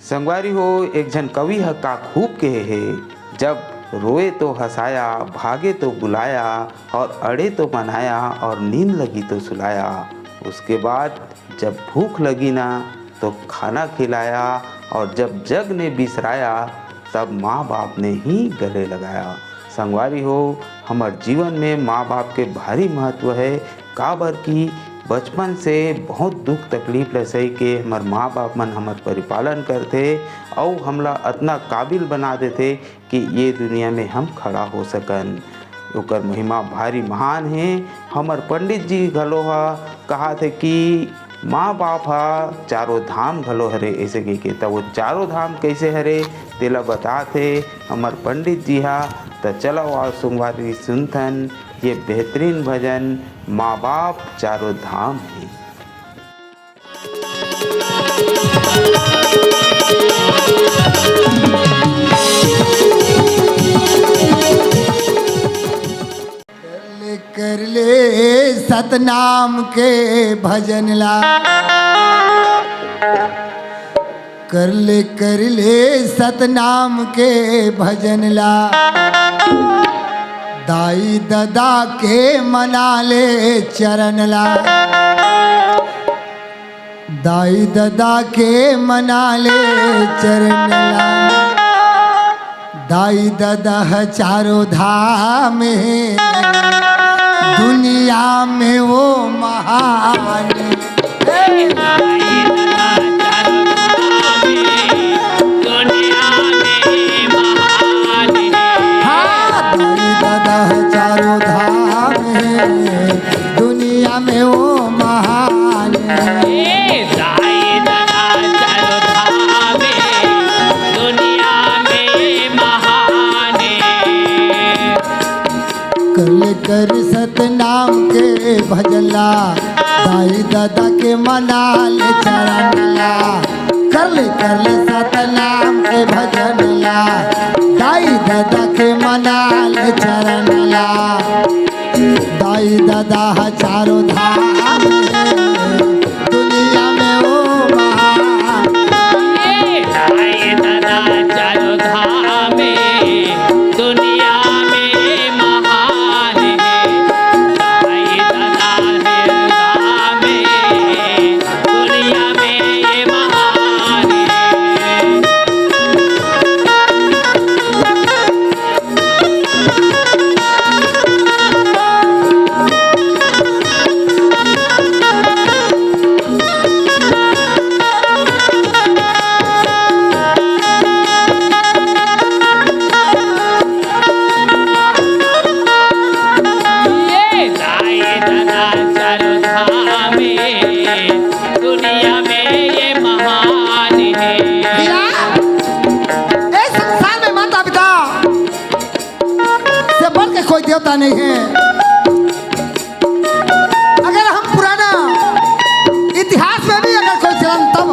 संगवारी हो एक जन कवि ह का खूब कहे है, जब रोए तो हंसाया, भागे तो बुलाया, और अड़े तो मनाया, और नींद लगी तो सुलाया। उसके बाद जब भूख लगी ना तो खाना खिलाया, और जब जग ने बिसराया तब माँ बाप ने ही गले लगाया। संगवारी हो हमार जीवन में माँ बाप के भारी महत्व है। काबर की बचपन से बहुत दुख तकलीफ ले सही के हमार माँ बाप मन हमार परिपालन करथे और हमला इतना काबिल बना देथे कि ये दुनिया में हम खड़ा हो सकन। ओकर महिमा भारी महान है। हमार पंडित जी घलो कहा थे कि माँ बाप चारों धाम घलो हरे, ऐसे के तब वो चारों धाम कैसे हरे तेला बताते हमार पंडित जी तो चलो आओ सोमवारी सुनथन ये बेहतरीन भजन माँ बाप चारों धाम है। कर ले सतनाम के भजन ला, कर ले सतनाम के भजन ला, दाई ददा के मना ले चरण ला, दाई ददा के मना ले चरण ला। दाई ददा चारों धाम है, दुनिया में वो महान चारों धाम है, दुनिया में वो महान कर सतनाम के भजला, दाई दादा के मना ले चरण ला, कर ले सतनाम के भजनला, दाई दादा के मना ले चरण ला। दाई दादा चारों धाम दुनिया में वो महान, दाई दादा चारों धाम दुनिया देवता नहीं है। अगर हम पुराना इतिहास में भी अगर कोई चलन तब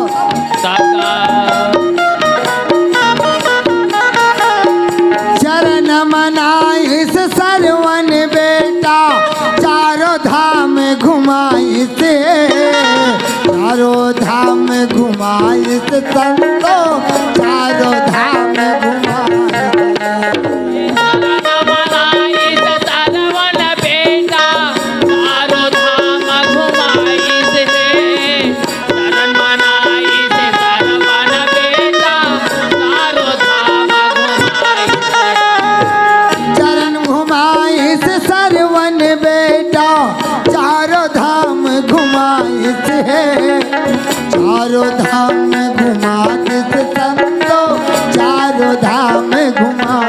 चरण मनाइस सरवन बेटा, चारों धाम घुमाइस, चारों धाम घुमाइस संतो, चारों धाम घुमाइस। चारों धाम घुमा दिस संतो, चारों धाम घुमा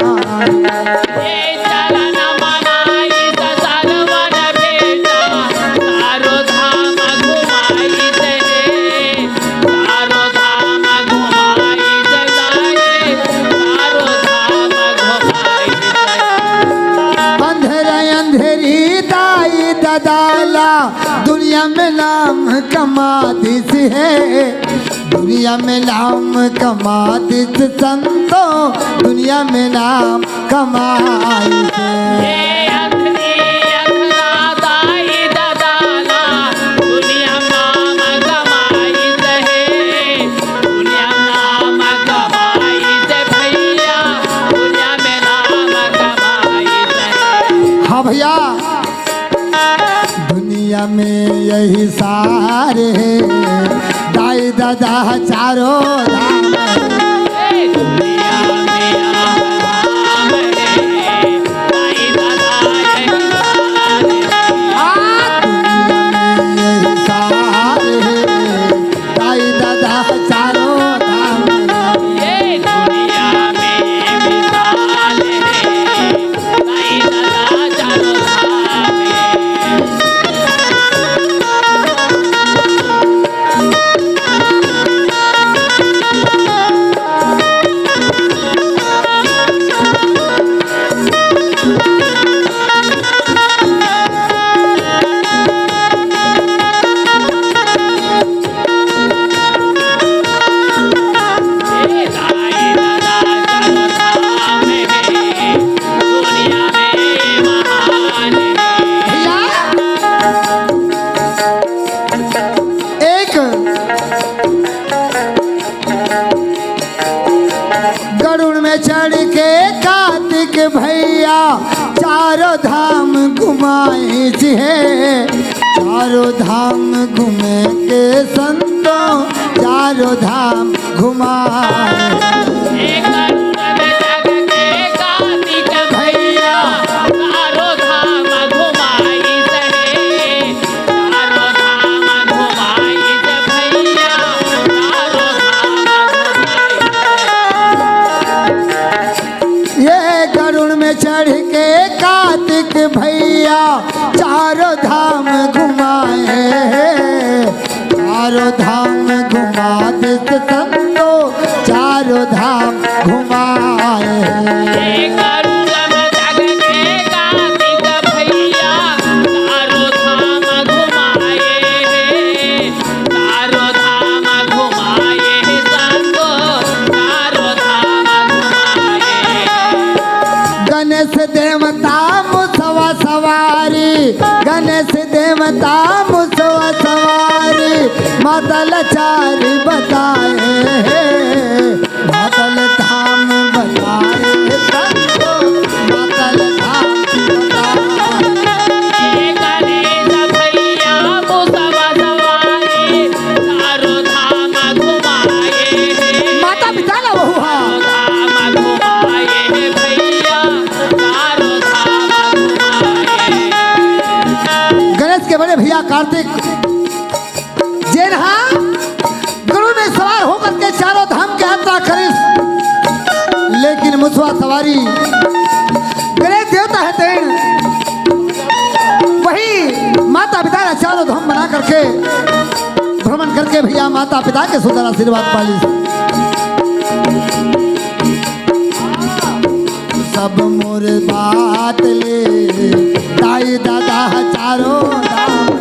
अंधेरी दाई ददाला, दुनिया में नाम कमा दिस है, दुनिया में नाम कमा दिस संतो, दुनिया में नाम कमाई है। दुनिया नाम यही सारे दाई दादा चारों धाम दुनिया में आराम है दाई दादा यही सारे यही सारे दाई दादा चारों धाम ये दुनिया में मिसाल है दाई दादा चारों धाम है गरुड़ में चढ़ के कार्तिक भैया चारों धाम घुमाए जी है चारों धाम घूमे के संतों चारों धाम घुमाए चढ़ के कार्तिक भैया चारों धाम घुमाए चारों धाम घुमा दे संतो चारों धाम घुमाए गणेश देवता मुसवा सवारी गणेश देवता मुसवा सवारी माता लाचारी बताए मातल धाम बताए संतो मातल धाम माता पिता ना वो के बड़े भैया कार्तिक जे रहा गुरु में सवार होकर के चारों धाम की यात्रा करी लेकिन मुसवा सवारी गणेश देवता है तेन वही माता पिता ने चारों धाम बना करके भ्रमण करके भैया माता पिता के सुंदर आशीर्वाद पाली सब मोर बात ले दाई दादा चारों धाम